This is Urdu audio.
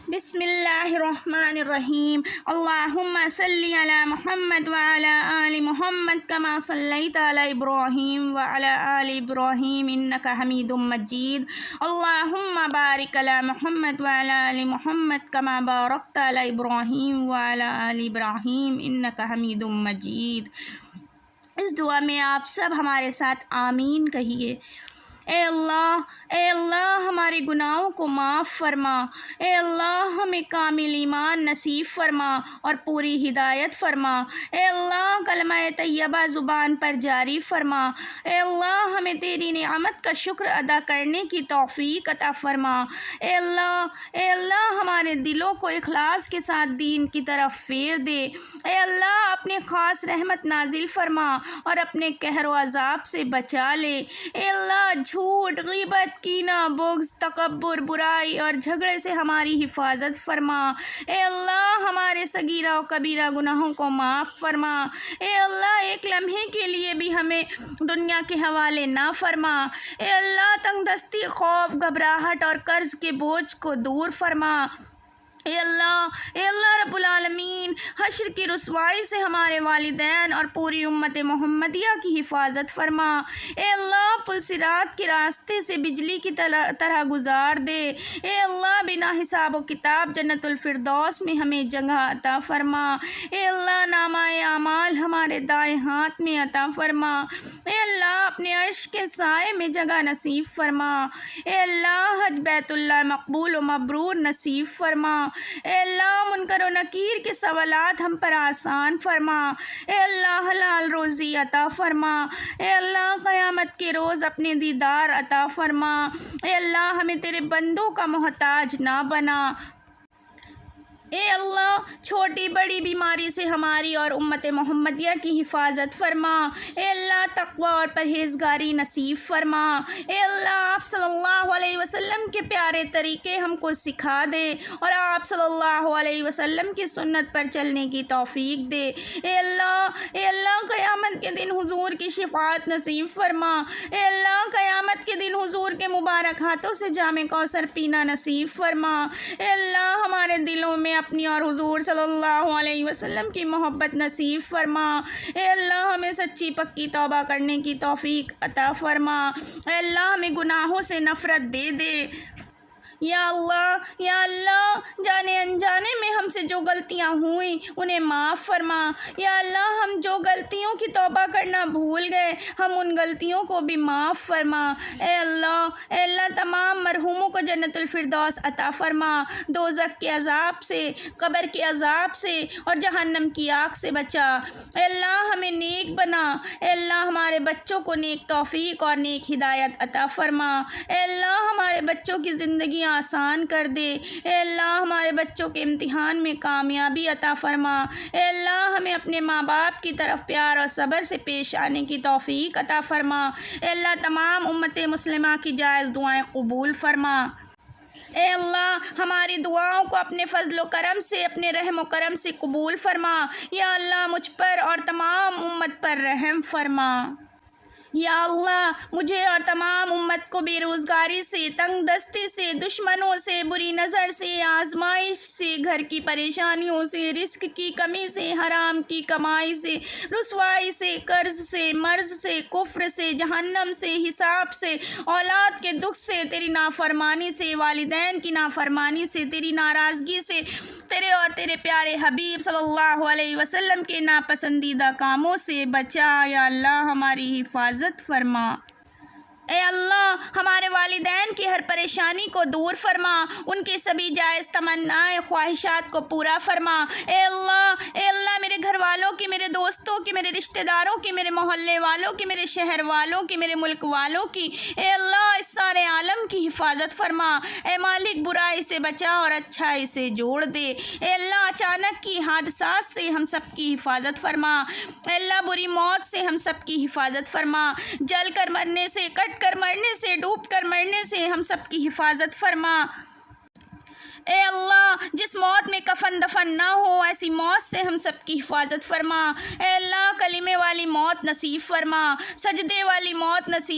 بسم اللہ الرحمن الرحیم اللہم صلی علی محمد وعلی آل محمد کما صلیت علی ابراہیم وعلی آل ابراہیم انک حمید مجید اللہم بارک علی محمد وعلی آل محمد کما بارکت علی ابراہیم وعلی آل ابراہیم انک حمید مجید۔ اس دعا میں آپ سب ہمارے ساتھ آمین کہیے۔ اے اللہ ہمارے گناہوں کو معاف فرما، اے اللہ ہمیں کامل ایمان نصیب فرما اور پوری ہدایت فرما، اے اللہ کلمہ طیبہ زبان پر جاری فرما، اے اللہ ہمیں تیری نعمت کا شکر ادا کرنے کی توفیق عطا فرما، اے اللہ ہمارے دلوں کو اخلاص کے ساتھ دین کی طرف پھیر دے، اے اللہ اپنے خاص رحمت نازل فرما اور اپنے قہر و عذاب سے بچا لے، اے اللہ جھوٹ، غیبت، کینہ، بغض، تکبر، برائی اور جھگڑے سے ہماری حفاظت فرما، اے اللہ ہمارے صغیرہ و کبیرہ گناہوں کو معاف فرما، اے اللہ ایک لمحے کے لیے بھی ہمیں دنیا کے حوالے نہ فرما، اے اللہ تنگ دستی، خوف، گھبراہٹ اور قرض کے بوجھ کو دور فرما، اے اللہ رب العالمین حشر کی رسوائی سے ہمارے والدین اور پوری امت محمدیہ کی حفاظت فرما، اے اللہ پل صراط کے راستے سے بجلی کی طرح گزار دے، اے اللہ بنا حساب و کتاب جنت الفردوس میں ہمیں جگہ عطا فرما، اے اللہ نامہ اعمال ہمارے دائیں ہاتھ میں عطا فرما، اے اللہ اپنے عرش کے سائے میں جگہ نصیب فرما، اے اللہ حج بیت اللہ مقبول و مبرور نصیب فرما، اے اللہ منکر و نکیر کے سوالات ہم پر آسان فرما، اے اللہ حلال روزی عطا فرما، اے اللہ قیامت کے روز اپنے دیدار عطا فرما، اے اللہ ہمیں تیرے بندوں کا محتاج نہ بنا، اے اللہ چھوٹی بڑی بیماری سے ہماری اور امت محمدیہ کی حفاظت فرما، اے اللہ تقوی اور پرہیزگاری نصیب فرما، اے اللہ آپ صلی اللہ علیہ وسلم کے پیارے طریقے ہم کو سکھا دے اور آپ صلی اللہ علیہ وسلم کی سنت پر چلنے کی توفیق دے، اے اللہ قیامت کے دن حضور کی شفاعت نصیب فرما، اے اللہ قیامت کے دن حضور کے مبارک ہاتھوں سے جام کوثر پینا نصیب فرما، اے اللہ ہمارے دلوں میں اپنی اور حضور صلی اللہ علیہ وسلم کی محبت نصیب فرما، اے اللہ ہمیں سچی پکی توبہ کرنے کی توفیق عطا فرما، اے اللہ ہمیں گناہوں سے نفرت دے دے، یا اللہ جانے انجانے میں ہم سے جو غلطیاں ہوئیں انہیں معاف فرما، یا اللہ ہم جو غلطیوں کی توبہ کرنا بھول گئے ہم ان غلطیوں کو بھی معاف فرما، اے اللہ تمام مرحوموں کو جنت الفردوس عطا فرما، دوزخ کے عذاب سے، قبر کے عذاب سے اور جہنم کی آگ سے بچا، اے اللہ ہمیں نیک بنا، اے اللہ ہمارے بچوں کو نیک توفیق اور نیک ہدایت عطا فرما، اے اللہ ہمارے بچوں کی زندگی آسان کر دے، اے اللہ ہمارے بچوں کے امتحان میں کامیابی عطا فرما، اے اللہ ہمیں اپنے ماں باپ کی طرف پیار اور صبر سے پیش آنے کی توفیق عطا فرما، اے اللہ تمام امت مسلمہ کی جائز دعائیں قبول فرما، اے اللہ ہماری دعاؤں کو اپنے فضل و کرم سے، اپنے رحم و کرم سے قبول فرما، یا اللہ مجھ پر اور تمام امت پر رحم فرما، یا اللہ مجھے اور تمام امت کو بے روزگاری سے، تنگ دستی سے، دشمنوں سے، بری نظر سے، آزمائش سے، گھر کی پریشانیوں سے، رزق کی کمی سے، حرام کی کمائی سے، رسوائی سے، قرض سے، مرض سے، کفر سے، جہنم سے، حساب سے، اولاد کے دکھ سے، تیری نافرمانی سے، والدین کی نافرمانی سے، تیری ناراضگی سے، تیرے اور تیرے پیارے حبیب صلی اللہ علیہ وسلم کے ناپسندیدہ کاموں سے بچا، یا اللہ ہماری حفاظت فرما، اے اللہ ہمارے والدین کی ہر پریشانی کو دور فرما، ان کی سبھی جائز تمنائیں خواہشات کو پورا فرما، اے اللہ میرے گھر والوں کی، میرے دوستوں کی، میرے رشتہ داروں کی، میرے محلے والوں کی، میرے شہر والوں کی، میرے ملک والوں کی، اے اللہ اس سارے عالم کی حفاظت فرما، اے مالک برائی سے بچا اور اچھائی سے جوڑ دے، اے اللہ اچانک کی حادثات سے ہم سب کی حفاظت فرما، اے اللہ بری موت سے ہم سب کی حفاظت فرما، جل کر مرنے سے، کٹ کر مرنے سے، ڈوب کر مرنے سے ہم سب کی حفاظت فرما، اے اللہ جس موت میں کفن دفن نہ ہو ایسی موت سے ہم سب کی حفاظت فرما، اے اللہ کلمے والی موت نصیب فرما، سجدے والی موت نصیب